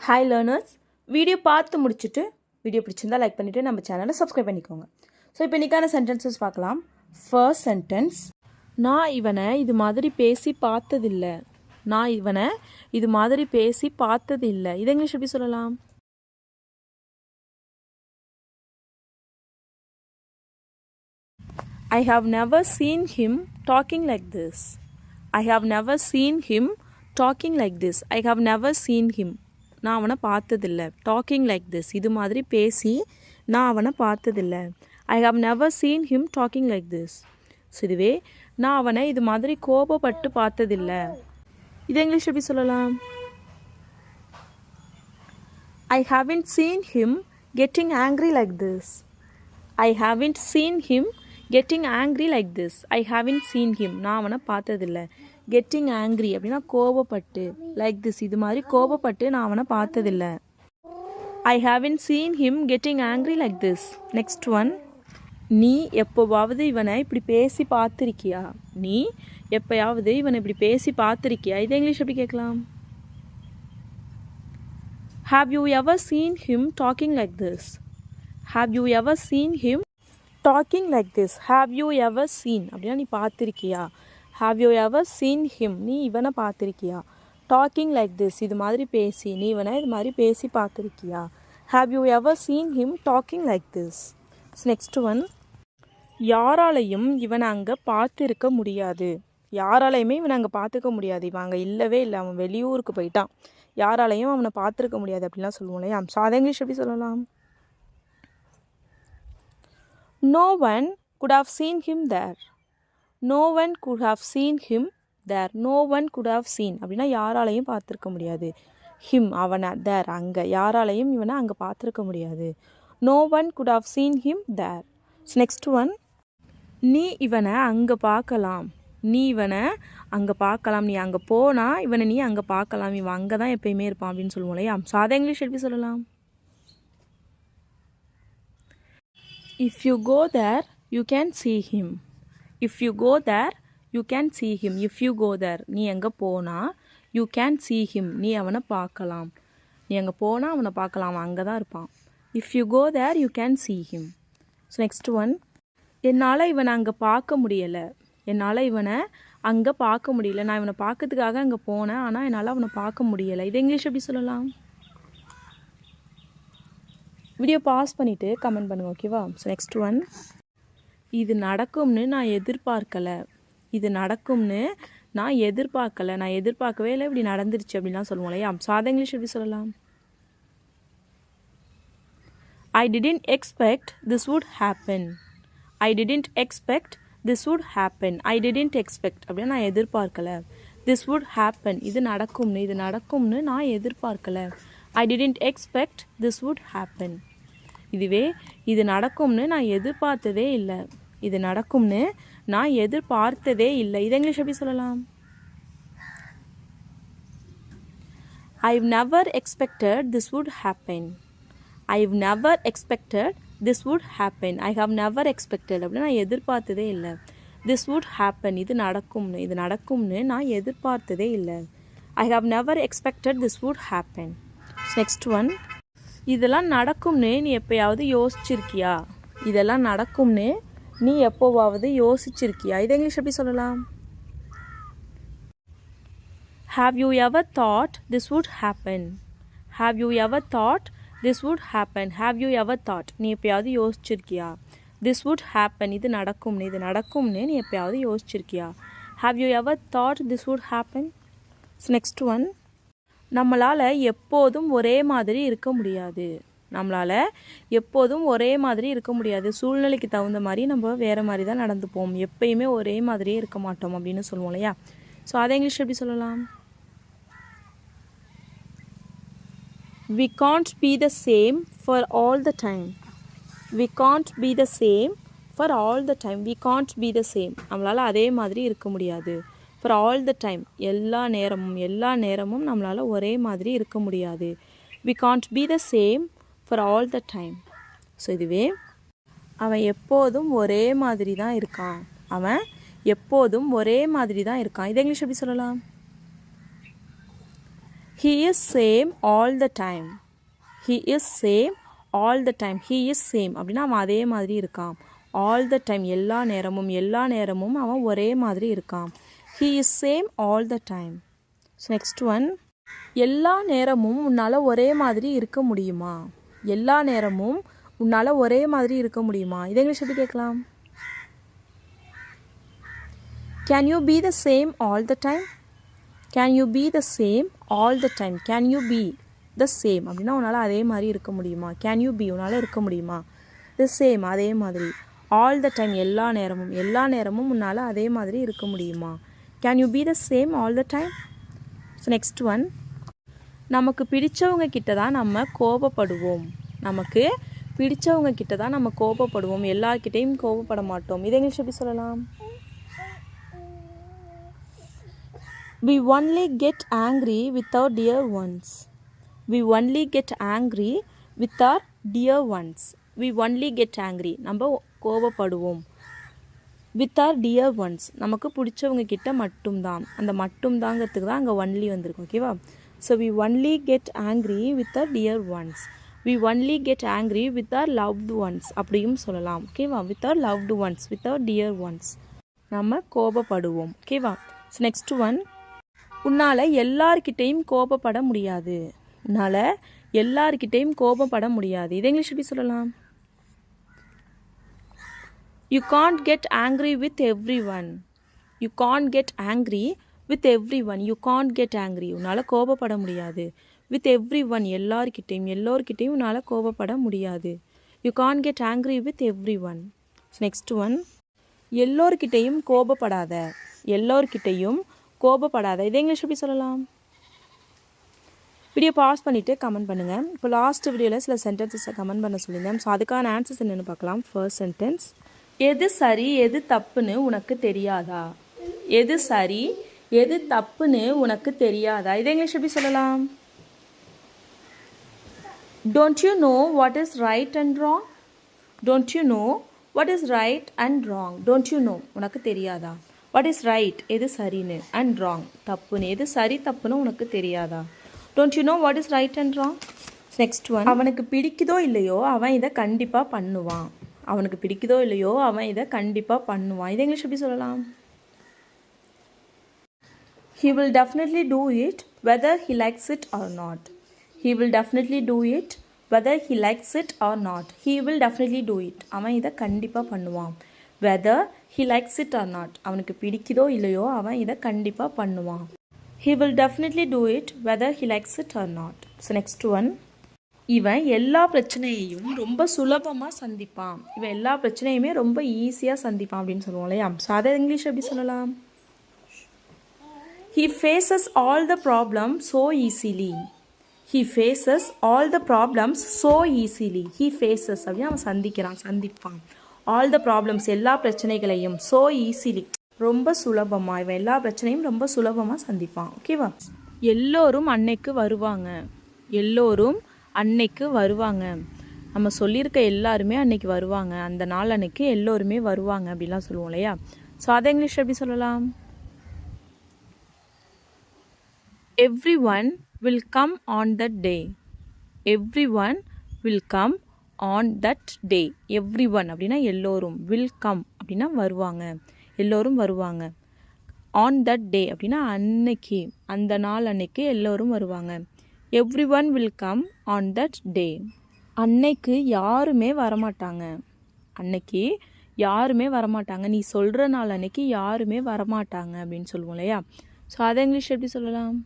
Hi learners, video பார்த்து முடிச்சுட்டு video பிடிச்சிருந்தால் லைக் பண்ணிவிட்டு நம்ம சேனலை சப்ஸ்கிரைப் பண்ணிக்கோங்க. ஸோ இப்போ இன்றைக்கான சென்டென்சஸ் பார்க்கலாம். ஃபர்ஸ்ட் சென்டென்ஸ், நான் இவனை இது மாதிரி பேசி பார்த்ததில்லை. நான் இவனை இது மாதிரி பேசி பார்த்ததில்லை. இது இங்கிலீஷ் எப்படி சொல்லலாம்? I have never seen him talking like this. I have never seen him talking like this. I have never seen him. நான் அவனை பார்த்ததில்லை. டாக்கிங் லைக் திஸ், இது மாதிரி பேசி நான் அவனை பார்த்ததில்லை. I have never seen him talking like this. So இதுவே நான் அவனை இது மாதிரி கோபப்பட்டு பார்த்ததில்லை. இது இங்கிலீஷ் எப்படி சொல்லலாம்? ஐ haven't seen him getting angry like this. I haven't seen him getting angry like this. I haven't seen him, நான் அவனை பார்த்ததில்லை. கெட்டிங் ஆங்க்ரி அப்படின்னா கோபப்பட்டு, லைக் திஸ் இது மாதிரி கோபப்பட்டு நான் அவனை பார்த்ததில்லை. ஐ haven't seen him getting angry like this. Next one, நீ எப்போவாவது இவனை இப்படி பேசி பார்த்துருக்கியா? நீ எப்போயாவது இவனை இப்படி பேசி பார்த்துருக்கியா? இது இங்கிலீஷ் எப்படி கேட்கலாம்? Have you ever seen him talking like this? Have you ever seen him talking like this. Have you ever seen அப்படின்னா நீ பார்த்துருக்கியா? Have you ever seen him, நீ இவனை பார்த்துருக்கியா? டாக்கிங் லைக் திஸ் இது மாதிரி பேசி, நீ இவனை இது மாதிரி பேசி பார்த்துருக்கியா? Have you ever seen him talking like this. Next one, யாராலையும் இவனை அங்கே பார்த்துருக்க முடியாது. யாராலையுமே இவனை அங்கே பார்த்துக்க முடியாது. இவன் அங்கே இல்லவே இல்லை, அவன் வெளியூருக்கு போயிட்டான். யாராலையும் அவனை பார்த்துருக்க முடியாது அப்படின்லாம் சொல்லுவோம் இல்லையா? ஸோ அதை இங்கிலீஷ் எப்படி சொல்லலாம்? No one could have seen him there. No one could have seen him there. No one could have seen அப்படின்னா யாராலையும் பார்த்துருக்க முடியாது. ஹிம் அவனை, தேர் அங்கே, யாராலையும் இவனை அங்கே பார்த்துருக்க முடியாது. No one could have seen him there. Next one, நீ இவனை அங்கே பார்க்கலாம். நீ இவனை அங்கே பார்க்கலாம். நீ அங்கே போனால் இவனை நீ அங்கே பார்க்கலாம். இவன் அங்கே தான் எப்பயுமே இருப்பான் அப்படின்னு சொல்லுவோம் இல்லையா? ஸோ அதை இங்கிலீஷ் எப்படி சொல்லலாம்? If you go there, you can see him. If you go there, you can see him. If you go there, நீ அங்கே போனால் you can see him, நீ அவனை பார்க்கலாம். நீ அங்கே போனால் அவனை பார்க்கலாம், அவன் அங்கே தான் இருப்பான். If you go there, you can see him. So next one, என்னால் இவனை அங்கே பார்க்க முடியலை. என்னால் இவனை அங்கே பார்க்க முடியல. நான் இவனை பார்க்கறதுக்காக அங்கே போனேன், ஆனால் என்னால் அவனை பார்க்க முடியலை. இது இங்கிலீஷ் எப்படி சொல்லலாம்? வீடியோ பாஸ் பண்ணிவிட்டு கமெண்ட் பண்ணுங்கள், ஓகேவா? ஸோ நெக்ஸ்ட் ஒன், இது நடக்கும்னு நான் எதிர்பார்க்கலை. இது நடக்கும்னு நான் எதிர்பார்க்கலை. நான் எதிர்பார்க்கவே இல்லை, இப்படி நடந்துருச்சு அப்படின்லாம் சொல்லுவோம் இல்லையா? ஸோ அதை இங்கிலீஷ் எப்படி சொல்லலாம்? ஐ didn't expect this would happen. I didn't expect this would happen. I didn't expect அப்படின்னா நான் எதிர்பார்க்கலை. திஸ் வுட் ஹேப்பன் இது நடக்கும்னு, இது நடக்கும்னு நான் எதிர்பார்க்கலை. I didn't expect this would happen. இதுவே இது நடக்கும்னு நான் எதிர்பார்த்ததே இல்லை. இது நடக்கும்னு நான் எதிர்பார்த்ததே இல்லை. இது இங்கிலீஷ் எப்படி சொல்லலாம்? I've never expected this would happen. I've never expected this would happen. I have never expected அப்படின்னு நான் எதிர்பார்த்ததே இல்லை. திஸ் வுட் ஹேப்பன் இது நடக்கும்னு, இது நடக்கும்னு நான் எதிர்பார்த்ததே இல்லை. I have never expected this would happen. Next one, இதெல்லாம் நடக்கும்னு நீ எப்போயாவது யோசிச்சிருக்கியா? இதெல்லாம் நடக்கும்னு நீ எப்போவாவது யோசிச்சிருக்கியா? இது இங்கிலீஷ் எப்படி சொல்லலாம்? Have you ever thought this would happen. Have you ever thought this would happen. Have you ever thought நீ எப்போயாவது யோசிச்சிருக்கியா? திஸ் வுட் ஹேப்பன் இது நடக்கும்னு, இது நடக்கும்னு நீ எப்போயாவது யோசிச்சிருக்கியா? Have you ever thought this would happen. Next one, நம்மளால் எப்போதும் ஒரே மாதிரி இருக்க முடியாது. நம்மளால் எப்போதும் ஒரே மாதிரி இருக்க முடியாது. சூழ்நிலைக்கு தகுந்த மாதிரி நம்ம வேறு மாதிரி தான் நடந்துப்போம். எப்பயுமே ஒரே மாதிரியே இருக்க மாட்டோம் அப்படின்னு சொல்லுவோம் இல்லையா? ஸோ அதை இங்கிலீஷ் எப்படி சொல்லலாம்? We can't be the same for all the time. We can't be the same for all the time. We can't be the same. நம்மளால் அதே மாதிரி இருக்க முடியாது. ஃபார் ஆல் த டைம் எல்லா நேரமும் நம்மளால் ஒரே மாதிரி இருக்க முடியாது. We can't be the same for all the time. So இதுவே அவன் எப்போதும் ஒரே மாதிரி தான் இருக்கான். அவன் எப்போதும் ஒரே மாதிரி தான் இருக்கான். இது இங்கிலீஷ் எப்படி சொல்லலாம்? He is same all the time. He is same all the time. He is same அப்படின்னா அவன் அதே மாதிரி இருக்கான். All the time எல்லா நேரமும் அவன் ஒரே மாதிரி இருக்கான். He is same all the time. So next one. எல்லா நேரமும் உன்னால் ஒரே மாதிரி இருக்க முடியுமா? எல்லா நேரமும் உன்னால் ஒரே மாதிரி இருக்க முடியுமா? இதை இங்கிலீஷ் எப்படி கேட்கலாம்? Can you be the same all the time? Can you be the same all the time? Can you be the same அப்படின்னா உன்னால் அதே மாதிரி இருக்க முடியுமா? Can you be உன்னால் இருக்க முடியுமா? The same அதே மாதிரி. All the time எல்லா நேரமும் உன்னால் அதே மாதிரி இருக்க முடியுமா? Can you be the same all the time? So next one. நமக்கு பிடிச்சவங்க கிட்ட தான் நம்ம கோபப்படுவோம். நமக்கு பிடிச்சவங்க கிட்ட தான் நம்ம கோபப்படுவோம். எல்லார்கிட்டையும் கோபப்பட மாட்டோம். இதை இங்கிலீஷ் எப்படி சொல்லலாம்? We only get angry with our dear ones. We only get angry with our dear ones. We only get angry. நம்ம கோபப்படுவோம். With our dear ones. நமக்கு பிடிச்சவங்க கிட்ட மட்டும்தான். அந்த மட்டும்தாங்கிறதுக்கு தான் அங்கே ஒன்லி வந்திருக்கும். ஓகேவா? So we only get angry with our dear ones. We only get angry with our loved ones. அப்படியும் சொல்லலாம். ஓகேவா? With our loved ones. With our dear ones. நம்ம கோபப்படுவோம். ஓகேவா? So next one. உன்னால் எல்லார்கிட்டையும் கோபப்பட முடியாது. உன்னால் எல்லார்கிட்டையும் கோபப்பட முடியாது. இதை இங்கிலீஷ் எப்படி சொல்லலாம்? You can't get angry with everyone. You can't get angry with everyone. You can't get angry. உன்னால் கோபப்பட முடியாது. With everyone எல்லோர்கிட்டையும் உன்னால் கோபப்பட முடியாது. You can't get angry with everyone. Next one. எல்லோர்கிட்டையும் கோபப்படாத. எல்லோர்கிட்டையும் கோபப்படாத. இதை இங்கிலீஷ் எப்படி சொல்லலாம்? வீடியோ பாஸ் பண்ணிவிட்டு கமெண்ட் பண்ணுங்கள். இப்போ லாஸ்ட் வீடியோவில் சில சென்டென்சஸை கமெண்ட் பண்ண சொல்லியிருந்தேன். ஸோ அதுக்கான ஆன்சர்ஸ் என்னென்னு பார்க்கலாம். First sentence. எது சரி எது தப்புன்னு உனக்கு தெரியாதா? எது சரி எது தப்புன்னு உனக்கு தெரியாதா? இதை இங்கிலீஷ் எப்படி சொல்லலாம்? Don't you know what is right and wrong? Don't you know what is right and wrong? Don't you know உனக்கு தெரியாதா? What is right எது சரின்னு and wrong தப்புன்னு. எது சரி தப்புன்னு உனக்கு தெரியாதா? Don't you know what is right and wrong? Next one. அவனுக்கு பிடிக்குதோ இல்லையோ அவன் இதை கண்டிப்பாக பண்ணுவான். அவனுக்கு பிடிக்குதோ இல்லையோ அவன் இதை கண்டிப்பாக பண்ணுவான். இதை இங்கிலீஷ் எப்படி சொல்லலாம்? He will definitely do it whether he likes it or not. He will definitely do it whether he likes it or not. He will definitely do it. அவன் இதை கண்டிப்பாக பண்ணுவான். Whether he likes it or not. அவனுக்கு பிடிக்குதோ இல்லையோ அவன் இதை கண்டிப்பாக பண்ணுவான். He will definitely do it whether he likes it or not. So next one. இவன் எல்லா பிரச்சனையையும் ரொம்ப சுலபமாக சந்திப்பான். இவன் எல்லா பிரச்சனையுமே ரொம்ப ஈஸியாக சந்திப்பான் அப்படின்னு சொல்லுவோம் இல்லையா? ஸோ அதை இங்கிலீஷ் எப்படி சொல்லலாம்? He faces all the problems so easily. He faces all the problems so easily. He faces அப்படின்னா அவன் சந்திப்பான். All the problems எல்லா பிரச்சனைகளையும் so easily ரொம்ப சுலபமாக. இவன் எல்லா பிரச்சனையும் ரொம்ப சுலபமாக சந்திப்பான். ஓகேவா? எல்லோரும் அன்னைக்கு வருவாங்க. எல்லோரும் அன்னைக்கு வருவாங்க. நம்ம சொல்லியிருக்க எல்லாருமே அன்னைக்கு வருவாங்க. அந்த நாள் அன்னைக்கு எல்லோருமே வருவாங்க அப்படிலாம் சொல்லுவோம் இல்லையா? ஸோ அதை இங்கிலீஷ் எப்படி சொல்லலாம்? Everyone will come on that day. Everyone will come on that day. Everyone அப்படின்னா எல்லோரும். will come அப்படின்னா வருவாங்க. எல்லோரும் வருவாங்க. on that day அப்படின்னா அன்னைக்கு, அந்த நாள் அன்னைக்கு எல்லோரும் வருவாங்க. Everyone will come on that day. அன்னைக்கு யாருமே வரமாட்டாங்க. அன்னைக்கு யாருமே வரமாட்டாங்க. நீ சொல்கிற நாள் அன்னைக்கு யாருமே வரமாட்டாங்க அப்படின்னு சொல்லுவோம் இல்லையா? ஸோ அதை இங்கிலீஷ் எப்படி சொல்லலாம்?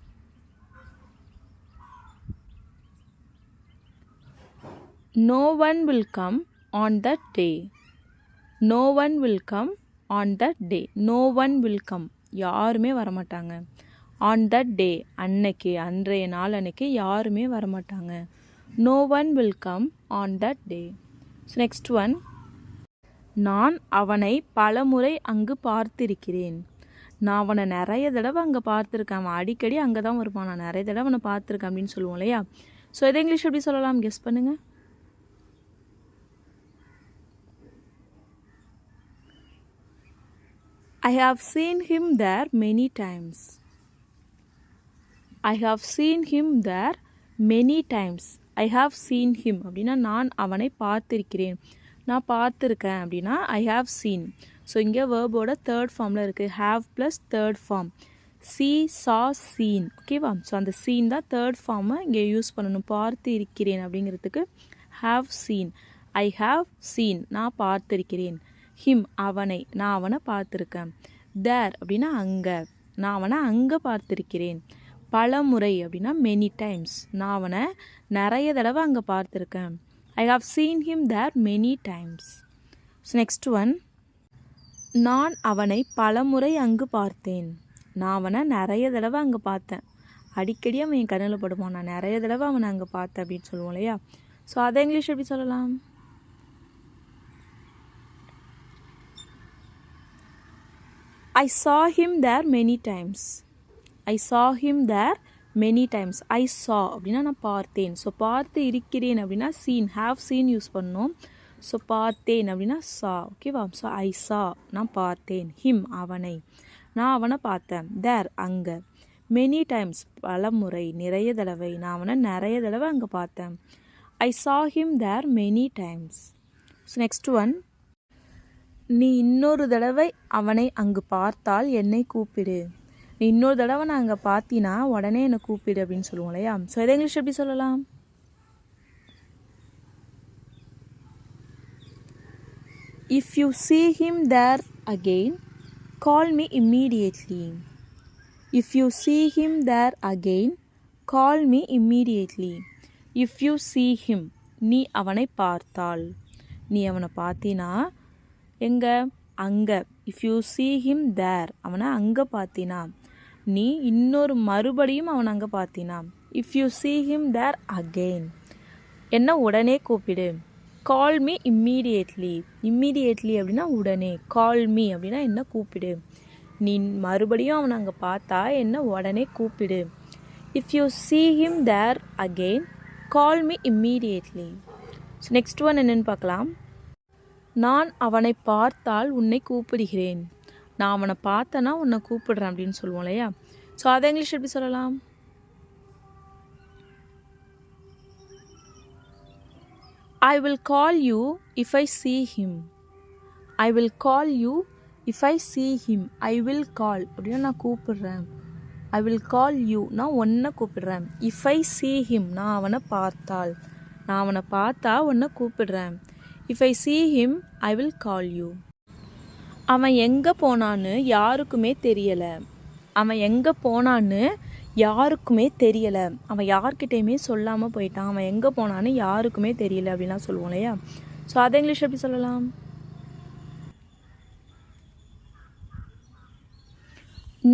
No one will come on that day. No one will come on that day. No one will come. யாருமே வரமாட்டாங்க. On that day அன்னைக்கு, அன்றைய நாள் அன்னைக்கு யாருமே வரமாட்டாங்க. No one will come on that day. So next one. நான் அவனை பலமுறை அங்கு பார்த்திருக்கிறேன். நான் அவனை நிறைய தடவை அங்கே பார்த்துருக்கேன். அவன் அடிக்கடி அங்கே தான் வருவான். நான் நிறைய தடவை அவனை பார்த்துருக்கேன் அப்படின்னு சொல்லுவோம் இல்லையா? ஸோ இதை இங்கிலீஷ் எப்படி சொல்லலாம்? கெஸ் பண்ணுங்கள். I have seen him there many times. I have seen him there many times. I have seen him அப்படின்னா நான் அவனை பார்த்திருக்கிறேன். நான் பார்த்துருக்கேன் அப்படின்னா I have seen. ஸோ இங்கே வேர்போட தேர்ட் ஃபார்மில் இருக்குது. have plus third form. see, saw, seen. ஓகேவா? ஸோ அந்த seen தான் தேர்ட் ஃபார்மை இங்கே யூஸ் பண்ணணும். பார்த்து இருக்கிறேன் அப்படிங்கிறதுக்கு have seen. I have seen. நான் பார்த்திருக்கிறேன். him அவனை, நான் அவனை பார்த்துருக்கேன். there அப்படின்னா அங்கே, நான் அவனை அங்கே பார்த்துருக்கிறேன். பல முறை அப்படின்னா மெனி டைம்ஸ், நான் அவனை நிறைய தடவை அங்கே பார்த்துருக்கேன். I have seen him there many times. So next one, நான் அவனை பல முறை அங்கு பார்த்தேன். நான் அவனை நிறைய தடவை அங்கே பார்த்தேன். அடிக்கடி அவன் என் கண்ணில் படுவான், நான் நிறைய தடவை அவனை அங்கே பார்த்தேன் அப்படின்னு சொல்லுவோம் இல்லையா? ஸோ அதை இங்கிலீஷ் எப்படி சொல்லலாம்? I saw him there many times. I saw him there many times. I saw அப்படின்னா நான் பார்த்தேன். ஸோ பார்த்து இருக்கிறேன் அப்படின்னா seen, have seen யூஸ் பண்ணோம். ஸோ பார்த்தேன் அப்படின்னா saw. ஓகேவா? ஸோ I saw, நான் பார்த்தேன். him அவனை, நான் அவனை பார்த்தேன். there அங்கே. many times பல முறை, நிறைய தடவை, நான் அவனை நிறைய தடவை அங்கே பார்த்தேன். I saw him there many times. So next one, நீ இன்னொரு தடவை அவனை அங்கு பார்த்தால் என்னை கூப்பிடு. நீ இன்னொரு தடவை நான் அங்கே பார்த்தினா உடனே என்னை கூப்பிடு அப்படின்னு சொல்லுவோம் இல்லையா? ஸோ இதை இங்கிலீஷ் எப்படி சொல்லலாம்? If you see him there again, call me immediately. If you see him there again, call me immediately. If you see him, நீ அவனை பார்த்தால், நீ அவனை பார்த்தினா எங்கே? அங்கே. If you see him there, அவனை அங்கே பார்த்தினா. நீ இன்னொரு மறுபடியும் அவனை அங்கே பார்த்தினா. If you see him there again, என்ன உடனே கூப்பிடு. Call me immediately. இம்மீடியட்லி அப்படின்னா உடனே. கால் மீ அப்படின்னா என்ன கூப்பிடு. நீ மறுபடியும் அவனை அங்கே பார்த்தா என்ன உடனே கூப்பிடு. If you see him there again, call me immediately. So next one என்னென்னு பார்க்கலாம். நான் அவனை பார்த்தால் உன்னை கூப்பிடுகிறேன். நான் அவனை பார்த்தனா உன்னை கூப்பிடுறேன் அப்படின்னு சொல்லுவோம் இல்லையா? ஸோ அதை இங்கிலீஷ் எப்படி சொல்லலாம்? I will call you if I see him. I will call you if I see him. I will call அப்படின்னா நான் கூப்பிடுறேன். I will call you, நான் உன்னை கூப்பிடுறேன். If I see him, நான் அவனை பார்த்தால், நான் அவனை பார்த்தா உன்னை கூப்பிடுறேன். If I see him, I will call you. அவன் எங்கே போனான்னு யாருக்குமே தெரியலை. அவன் எங்கே போனான்னு யாருக்குமே தெரியலை. அவன் யார்கிட்டையுமே சொல்லாமல் போயிட்டான். அவன் எங்கே போனான்னு யாருக்குமே தெரியல அப்படின்லாம் சொல்லுவோம் இல்லையா? ஸோ அதை இங்கிலீஷ் எப்படி சொல்லலாம்?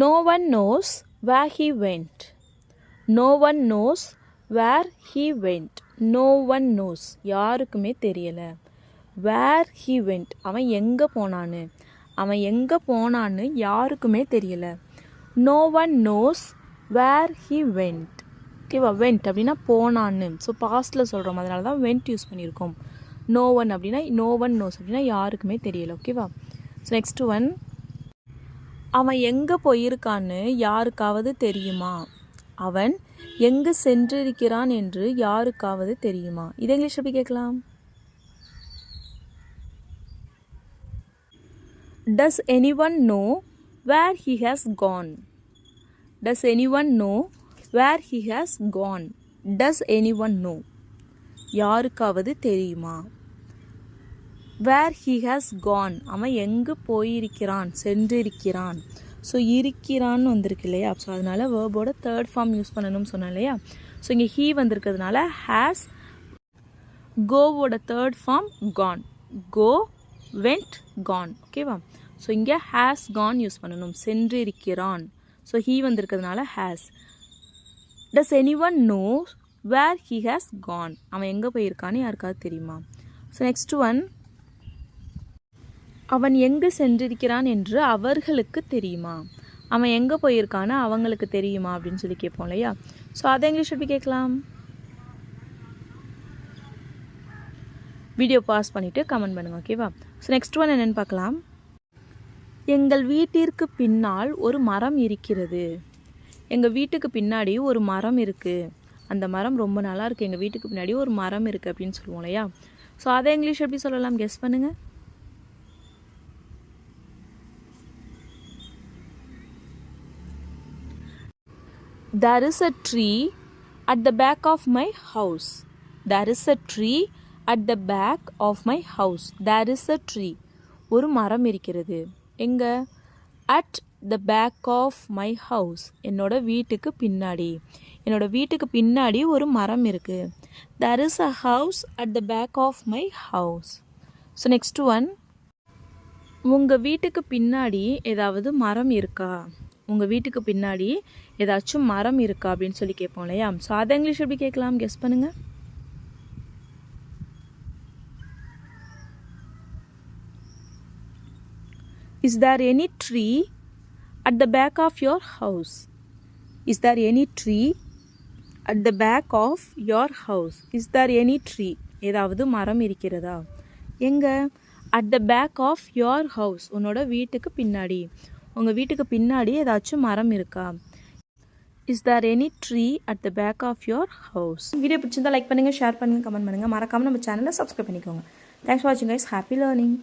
No one knows where he went. No one knows where he went. No one knows, யாருக்குமே தெரியலை. வேர் ஹீ வெண்ட், அவன் எங்கே போனான்னு, அவன் எங்கே போனான்னு யாருக்குமே தெரியலை. No one knows where he went. ஓகேவா? வெண்ட் அப்படின்னா போனான்னு. ஸோ பாஸ்டில் சொல்கிறோம், அதனால தான் வெண்ட் யூஸ் பண்ணியிருக்கோம். நோ ஒன் அப்படின்னா நோ ஒன் நோஸ் அப்படின்னா யாருக்குமே தெரியலை. ஓகேவா? ஸோ நெக்ஸ்ட் ஒன், அவன் எங்கே போயிருக்கான்னு யாருக்காவது தெரியுமா. அவன் எங்கு சென்றிருக்கிறான் என்று யாருக்காவது தெரியுமா. இதை இங்கிலீஷ் எப்படி கேட்கலாம்? Does anyone know where he has gone? Does anyone know where he has gone? Does anyone know? யாருக்காவது தெரியுமா. Where he has gone, அவன் எங்கு போயிருக்கிறான், சென்றிருக்கிறான். ஸோ இருக்கிறான்னு வந்திருக்கு இல்லையா? ஸோ அதனால் வேர்போட தேர்ட் ஃபார்ம் யூஸ் பண்ணணும்னு சொன்னேன் இல்லையா? ஸோ இங்கே ஹீ வந்திருக்கிறதுனால ஹேஸ். கோவோட third form gone. Go, went, gone. ஓகேவா? ஸோ இங்கே ஹேஸ் கான் யூஸ் பண்ணணும். சென்று இருக்கிறான். ஸோ ஹீ வந்திருக்கிறதுனால has. Does anyone know where he has gone, அவன் எங்கே போயிருக்கான்னு யாருக்காவது தெரியுமா. ஸோ நெக்ஸ்ட் ஒன், அவன் எங்கு சென்றிருக்கிறான் என்று அவர்களுக்கு தெரியுமா. அவன் எங்கே போயிருக்கான்னு அவங்களுக்கு தெரியுமா அப்படின்னு சொல்லி கேட்போம் இல்லையா? ஸோ அதை இங்கிலீஷ் எப்படி கேட்கலாம்? வீடியோ பாஸ் பண்ணிவிட்டு கமெண்ட் பண்ணுங்கள். ஓகேவா? ஸோ நெக்ஸ்ட் ஒன் என்னென்னு பார்க்கலாம். எங்கள் வீட்டிற்கு பின்னால் ஒரு மரம் இருக்கிறது. எங்கள் வீட்டுக்கு பின்னாடி ஒரு மரம் இருக்குது, அந்த மரம் ரொம்ப நல்லா இருக்குது, எங்கள் வீட்டுக்கு பின்னாடி ஒரு மரம் இருக்குது அப்படின்னு சொல்லுவோம் இல்லையா? ஸோ அதை இங்கிலீஷ் எப்படி சொல்லலாம், கெஸ் பண்ணுங்கள். There is a tree at the back of my house. There is a tree at the back of my house. There is a tree. ஒரு மரம் இருக்கிறது. எங்க? At the back of my house. என்னோட வீட்டுக்கு பின்னாடி. என்னோட வீட்டுக்கு பின்னாடி ஒரு மரம் இருக்கு. There is a house at the back of my house. So next one. உங்க வீட்டுக்கு பின்னாடி ஏதாவது மரம் இருக்கா? உங்கள் வீட்டுக்கு பின்னாடி ஏதாச்சும் மரம் இருக்கா அப்படின்னு சொல்லி கேட்போம் இல்லையா? ஸோ அதை இங்கிலீஷ் எப்படி கேட்கலாம், கெஸ் பண்ணுங்கள். Is there any tree at the back of your house? Is there any tree at the back of your house? Is there any tree, ஏதாவது மரம் இருக்கிறதா? எங்கே? At the back of your house, உன்னோட வீட்டுக்கு பின்னாடி. உங்கள் வீட்டுக்கு பின்னாடி ஏதாச்சும் மரம் இருக்கா? Is there any tree at the back of your house? Video பிடிச்சிருந்தா லைக் பண்ணுங்கள், ஷேர் பண்ணுங்கள், கமெண்ட் பண்ணுங்கள். மறக்காமல் நம்ம சேனலை சப்ஸ்கிரைப் பண்ணிக்கோங்க. தேங்க்ஸ் ஃபார் வாட்சிங் கைஸ். Happy learning.